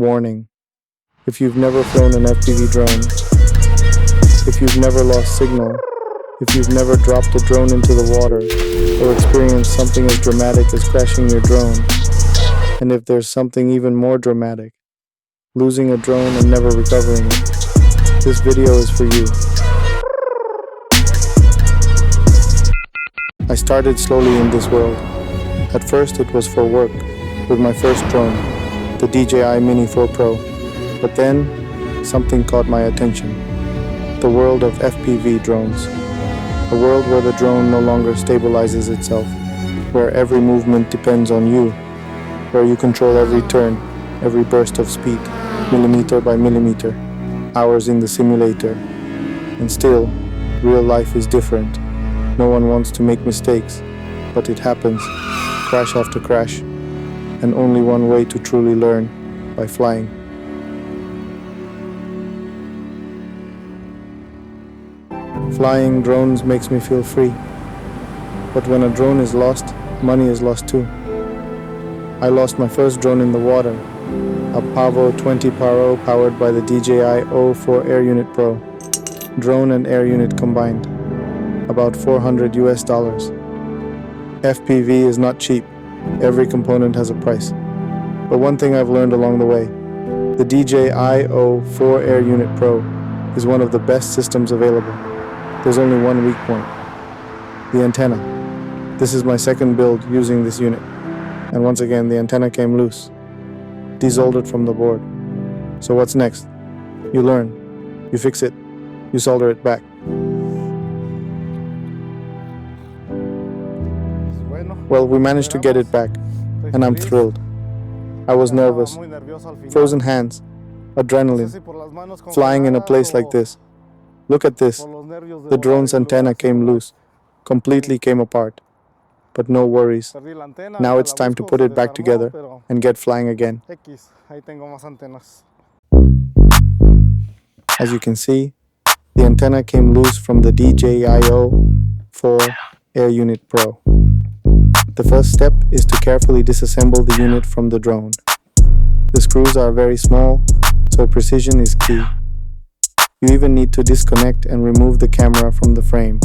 Warning. If you've never flown an FPV drone, if you've never lost signal, if you've never dropped a drone into the water, or experienced something as dramatic as crashing your drone, and if there's something even more dramatic, losing a drone and never recovering it, this video is for you. I started slowly in this world. At first it was for work, with my first drone, the DJI Mini 4 Pro. But then, something caught my attention. The world of FPV drones. A world where the drone no longer stabilizes itself, where every movement depends on you, where you control every turn, every burst of speed, millimeter by millimeter, hours in the simulator. And still, real life is different. No one wants to make mistakes, but it happens, crash after crash, and only one way to truly learn, by flying. Flying drones makes me feel free, but when a drone is lost, money is lost too. I lost my first drone in the water, a Pavo 20 Paro powered by the DJI O4 Air Unit Pro, drone and air unit combined, about $400 US. FPV is not cheap, every component has a price. But one thing I've learned along the way, the DJI O4 Air Unit Pro is one of the best systems available. There's only one weak point, the antenna. This is my second build using this unit, and once again the antenna came loose, desoldered from the board. So what's next? You learn, you fix it, you solder it back. Well, we managed to get it back, and I'm thrilled. I was nervous, frozen hands, adrenaline, flying in a place like this. Look at this, the drone's antenna came loose, completely came apart. But no worries, now it's time to put it back together and get flying again. As you can see, the antenna came loose from the DJI O4 Air Unit Pro. The first step is to carefully disassemble the unit from the drone. The screws are very small, so precision is key. You even need to disconnect and remove the camera from the frame.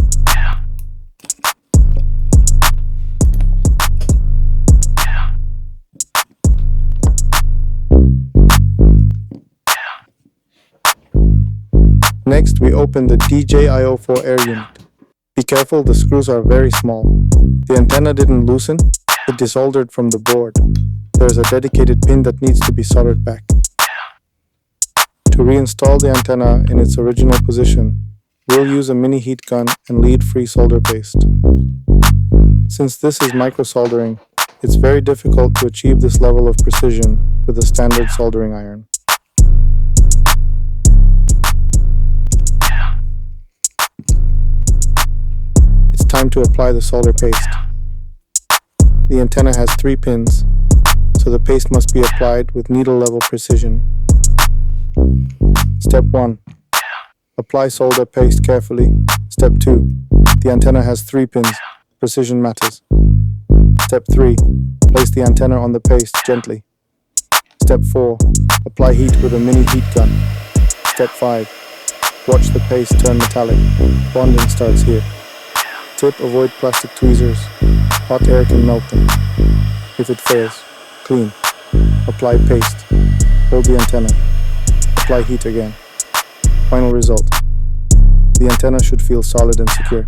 Next, we open the DJI O4 Air Unit. Be careful, the screws are very small. The antenna didn't loosen, it desoldered from the board. There's a dedicated pin that needs to be soldered back. To reinstall the antenna in its original position, we'll use a mini heat gun and lead-free solder paste. Since this is micro-soldering, it's very difficult to achieve this level of precision with a standard soldering iron. It's time to apply the solder paste. The antenna has 3 pins, so the paste must be applied with needle-level precision. Step 1. Apply solder paste carefully. Step 2. The antenna has 3 pins. Precision matters. Step 3. Place the antenna on the paste gently. Step 4. Apply heat with a mini heat gun. Step 5. Watch the paste turn metallic. Bonding starts here. Tip: avoid plastic tweezers. Hot air can melt them. If it fails, clean. Apply paste. Hold the antenna. Apply heat again. Final result. The antenna should feel solid and secure.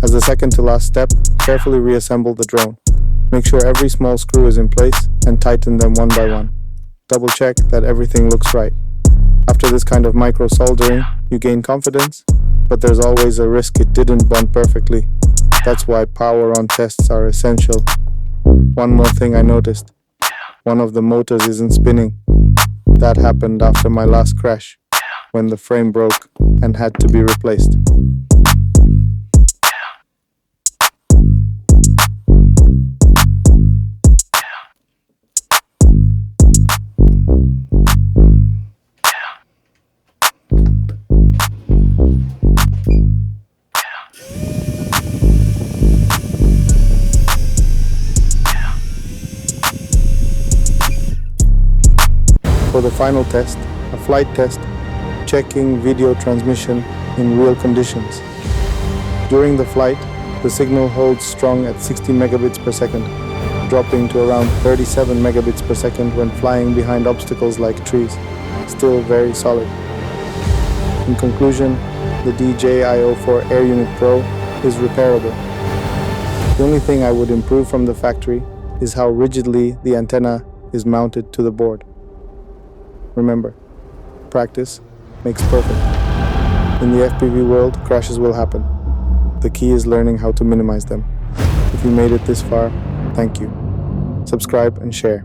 As the second to last step, carefully reassemble the drone. Make sure every small screw is in place and tighten them one by one. Double check that everything looks right. After this kind of micro-soldering, you gain confidence, but there's always a risk it didn't bond perfectly. That's why power-on tests are essential. One more thing I noticed. One of the motors isn't spinning. That happened after my last crash, when the frame broke and had to be replaced. For the final test, a flight test, checking video transmission in real conditions. During the flight, the signal holds strong at 60 megabits per second, dropping to around 37 megabits per second when flying behind obstacles like trees. Still very solid. In conclusion, the DJI 04 Air Unit Pro is repairable. The only thing I would improve from the factory is how rigidly the antenna is mounted to the board. Remember, practice makes perfect. In the FPV world, crashes will happen. The key is learning how to minimize them. If you made it this far, thank you. Subscribe and share.